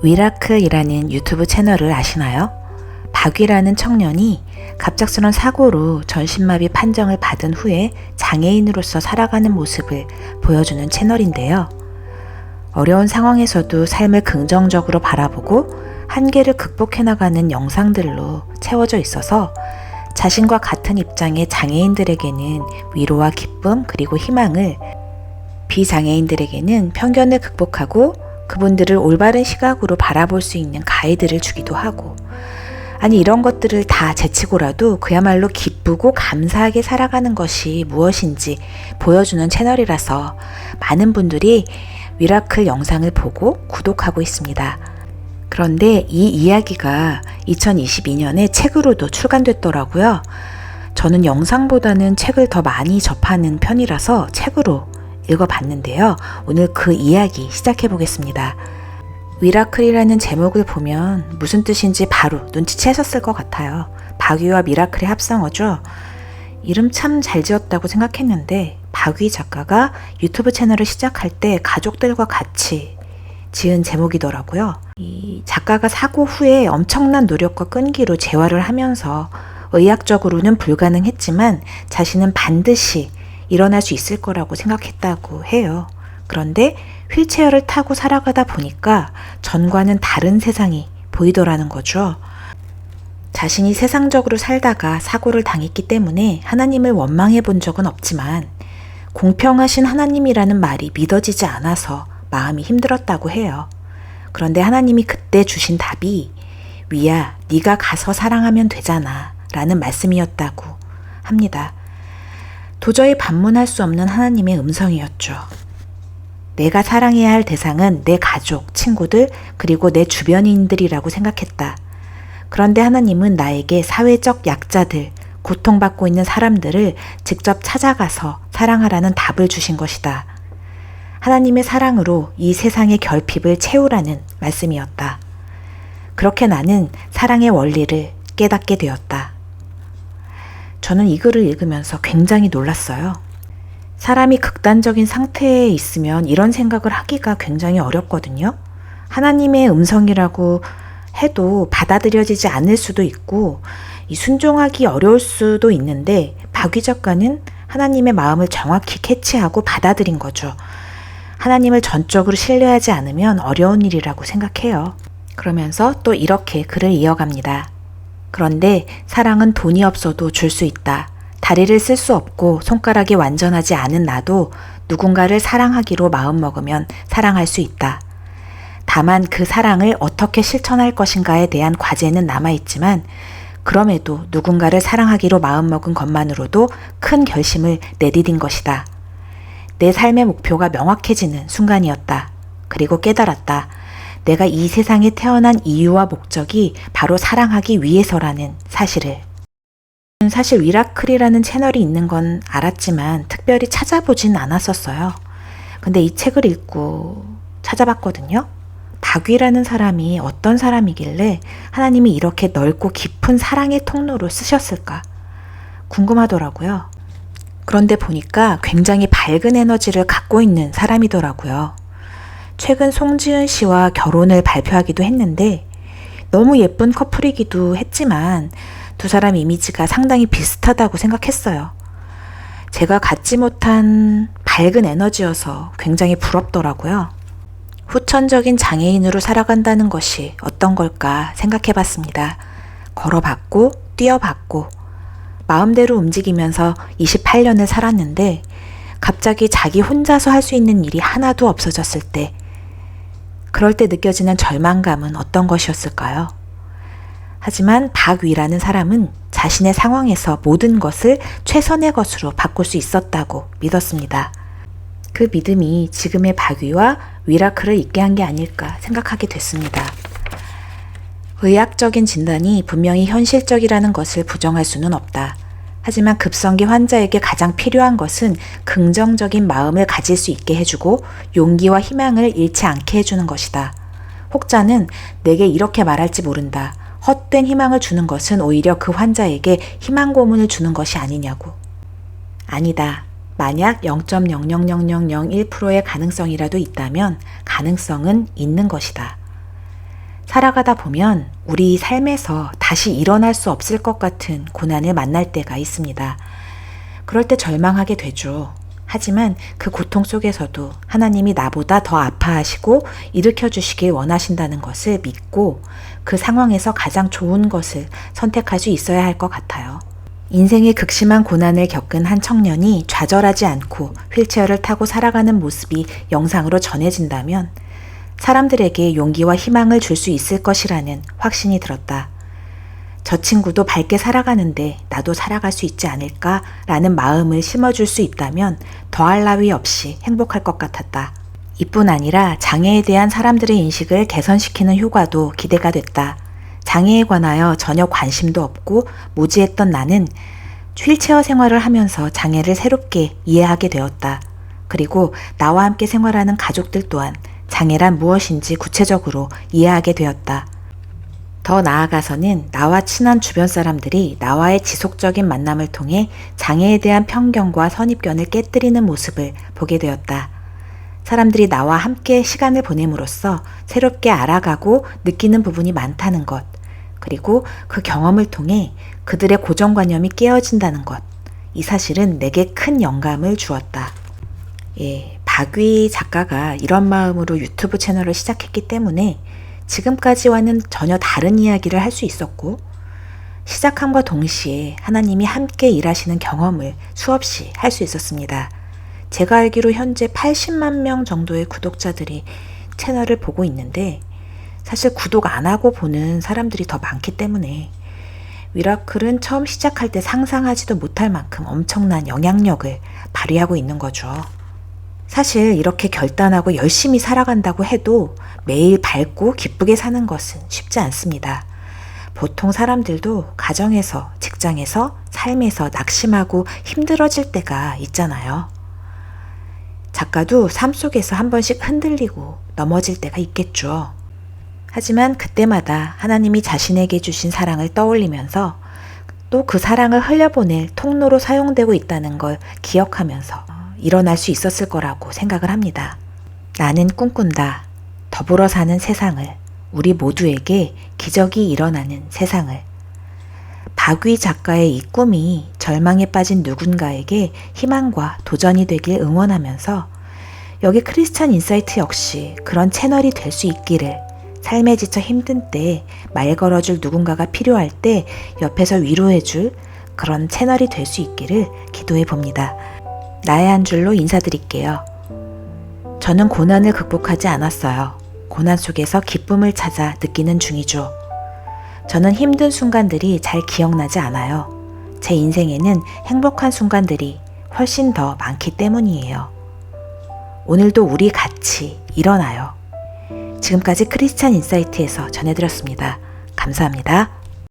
위라클이라는 유튜브 채널을 아시나요? 박위라는 청년이 갑작스런 사고로 전신마비 판정을 받은 후에 장애인으로서 살아가는 모습을 보여주는 채널인데요. 어려운 상황에서도 삶을 긍정적으로 바라보고 한계를 극복해 나가는 영상들로 채워져 있어서 자신과 같은 입장의 장애인들에게는 위로와 기쁨 그리고 희망을, 비장애인들에게는 편견을 극복하고 그분들을 올바른 시각으로 바라볼 수 있는 가이드를 주기도 하고, 아니 이런 것들을 다 제치고라도 그야말로 기쁘고 감사하게 살아가는 것이 무엇인지 보여주는 채널이라서 많은 분들이 위라클 영상을 보고 구독하고 있습니다. 그런데 이 이야기가 2022년에 책으로도 출간됐더라고요. 저는 영상보다는 책을 더 많이 접하는 편이라서 책으로 읽어봤는데요. 오늘 그 이야기 시작해 보겠습니다. 위라클이라는 제목을 보면 무슨 뜻인지 바로 눈치채셨을 것 같아요. 박위와 미라클의 합성어죠. 이름 참 잘 지었다고 생각했는데 박위 작가가 유튜브 채널을 시작할 때 가족들과 같이 지은 제목이더라고요. 이 작가가 사고 후에 엄청난 노력과 끈기로 재활을 하면서 의학적으로는 불가능했지만 자신은 반드시 일어날 수 있을 거라고 생각했다고 해요. 그런데 휠체어를 타고 살아가다 보니까 전과는 다른 세상이 보이더라는 거죠. 자신이 세상적으로 살다가 사고를 당했기 때문에 하나님을 원망해 본 적은 없지만 공평하신 하나님이라는 말이 믿어지지 않아서 마음이 힘들었다고 해요. 그런데 하나님이 그때 주신 답이 위야, 네가 가서 사랑하면 되잖아 라는 말씀이었다고 합니다. 도저히 반문할 수 없는 하나님의 음성이었죠. 내가 사랑해야 할 대상은 내 가족, 친구들, 그리고 내 주변인들이라고 생각했다. 그런데 하나님은 나에게 사회적 약자들, 고통받고 있는 사람들을 직접 찾아가서 사랑하라는 답을 주신 것이다. 하나님의 사랑으로 이 세상의 결핍을 채우라는 말씀이었다. 그렇게 나는 사랑의 원리를 깨닫게 되었다. 저는 이 글을 읽으면서 굉장히 놀랐어요. 사람이 극단적인 상태에 있으면 이런 생각을 하기가 굉장히 어렵거든요. 하나님의 음성이라고 해도 받아들여지지 않을 수도 있고 순종하기 어려울 수도 있는데 박위 작가는 하나님의 마음을 정확히 캐치하고 받아들인 거죠. 하나님을 전적으로 신뢰하지 않으면 어려운 일이라고 생각해요. 그러면서 또 이렇게 글을 이어갑니다. 그런데 사랑은 돈이 없어도 줄 수 있다. 다리를 쓸 수 없고 손가락이 완전하지 않은 나도 누군가를 사랑하기로 마음먹으면 사랑할 수 있다. 다만 그 사랑을 어떻게 실천할 것인가에 대한 과제는 남아있지만 그럼에도 누군가를 사랑하기로 마음먹은 것만으로도 큰 결심을 내디딘 것이다. 내 삶의 목표가 명확해지는 순간이었다. 그리고 깨달았다. 내가 이 세상에 태어난 이유와 목적이 바로 사랑하기 위해서라는 사실을. 사실 위라클이라는 채널이 있는 건 알았지만 특별히 찾아보진 않았었어요. 근데 이 책을 읽고 찾아봤거든요. 박위라는 사람이 어떤 사람이길래 하나님이 이렇게 넓고 깊은 사랑의 통로로 쓰셨을까 궁금하더라고요. 그런데 보니까 굉장히 밝은 에너지를 갖고 있는 사람이더라고요. 최근 송지은 씨와 결혼을 발표하기도 했는데 너무 예쁜 커플이기도 했지만 두 사람 이미지가 상당히 비슷하다고 생각했어요. 제가 갖지 못한 밝은 에너지여서 굉장히 부럽더라고요. 후천적인 장애인으로 살아간다는 것이 어떤 걸까 생각해봤습니다. 걸어봤고 뛰어봤고 마음대로 움직이면서 28년을 살았는데 갑자기 자기 혼자서 할 수 있는 일이 하나도 없어졌을 때, 그럴 때 느껴지는 절망감은 어떤 것이었을까요? 하지만 박위라는 사람은 자신의 상황에서 모든 것을 최선의 것으로 바꿀 수 있었다고 믿었습니다. 그 믿음이 지금의 박위와 위라클을 있게 한 게 아닐까 생각하게 됐습니다. 의학적인 진단이 분명히 현실적이라는 것을 부정할 수는 없다. 하지만 급성기 환자에게 가장 필요한 것은 긍정적인 마음을 가질 수 있게 해주고 용기와 희망을 잃지 않게 해주는 것이다. 혹자는 내게 이렇게 말할지 모른다. 헛된 희망을 주는 것은 오히려 그 환자에게 희망 고문을 주는 것이 아니냐고. 아니다. 만약 0.00001%의 가능성이라도 있다면 가능성은 있는 것이다. 살아가다 보면 우리 삶에서 다시 일어날 수 없을 것 같은 고난을 만날 때가 있습니다. 그럴 때 절망하게 되죠. 하지만 그 고통 속에서도 하나님이 나보다 더 아파하시고 일으켜 주시길 원하신다는 것을 믿고 그 상황에서 가장 좋은 것을 선택할 수 있어야 할 것 같아요. 인생의 극심한 고난을 겪은 한 청년이 좌절하지 않고 휠체어를 타고 살아가는 모습이 영상으로 전해진다면 사람들에게 용기와 희망을 줄 수 있을 것이라는 확신이 들었다. 저 친구도 밝게 살아가는데 나도 살아갈 수 있지 않을까라는 마음을 심어줄 수 있다면 더할 나위 없이 행복할 것 같았다. 이뿐 아니라 장애에 대한 사람들의 인식을 개선시키는 효과도 기대가 됐다. 장애에 관하여 전혀 관심도 없고 무지했던 나는 휠체어 생활을 하면서 장애를 새롭게 이해하게 되었다. 그리고 나와 함께 생활하는 가족들 또한 장애란 무엇인지 구체적으로 이해하게 되었다. 더 나아가서는 나와 친한 주변 사람들이 나와의 지속적인 만남을 통해 장애에 대한 편견과 선입견을 깨뜨리는 모습을 보게 되었다. 사람들이 나와 함께 시간을 보냄으로써 새롭게 알아가고 느끼는 부분이 많다는 것, 그리고 그 경험을 통해 그들의 고정관념이 깨어진다는 것, 이 사실은 내게 큰 영감을 주었다. 박위 작가가 이런 마음으로 유튜브 채널을 시작했기 때문에 지금까지와는 전혀 다른 이야기를 할 수 있었고, 시작함과 동시에 하나님이 함께 일하시는 경험을 수없이 할 수 있었습니다. 제가 알기로 현재 80만 명 정도의 구독자들이 채널을 보고 있는데 사실 구독 안 하고 보는 사람들이 더 많기 때문에 미라클은 처음 시작할 때 상상하지도 못할 만큼 엄청난 영향력을 발휘하고 있는 거죠. 사실 이렇게 결단하고 열심히 살아간다고 해도 매일 밝고 기쁘게 사는 것은 쉽지 않습니다. 보통 사람들도 가정에서, 직장에서, 삶에서 낙심하고 힘들어질 때가 있잖아요. 작가도 삶 속에서 한 번씩 흔들리고 넘어질 때가 있겠죠. 하지만 그때마다 하나님이 자신에게 주신 사랑을 떠올리면서 또 그 사랑을 흘려보낼 통로로 사용되고 있다는 걸 기억하면서 일어날 수 있었을 거라고 생각을 합니다. 나는 꿈꾼다. 더불어 사는 세상을, 우리 모두에게 기적이 일어나는 세상을. 박위 작가의 이 꿈이 절망에 빠진 누군가에게 희망과 도전이 되길 응원하면서 여기 크리스찬 인사이트 역시 그런 채널이 될 수 있기를, 삶에 지쳐 힘든 때 말 걸어줄 누군가가 필요할 때 옆에서 위로해줄 그런 채널이 될 수 있기를 기도해 봅니다. 나의 한 줄로 인사드릴게요. 저는 고난을 극복하지 않았어요. 고난 속에서 기쁨을 찾아 느끼는 중이죠. 저는 힘든 순간들이 잘 기억나지 않아요. 제 인생에는 행복한 순간들이 훨씬 더 많기 때문이에요. 오늘도 우리 같이 일어나요. 지금까지 크리스찬 인사이트에서 전해드렸습니다. 감사합니다.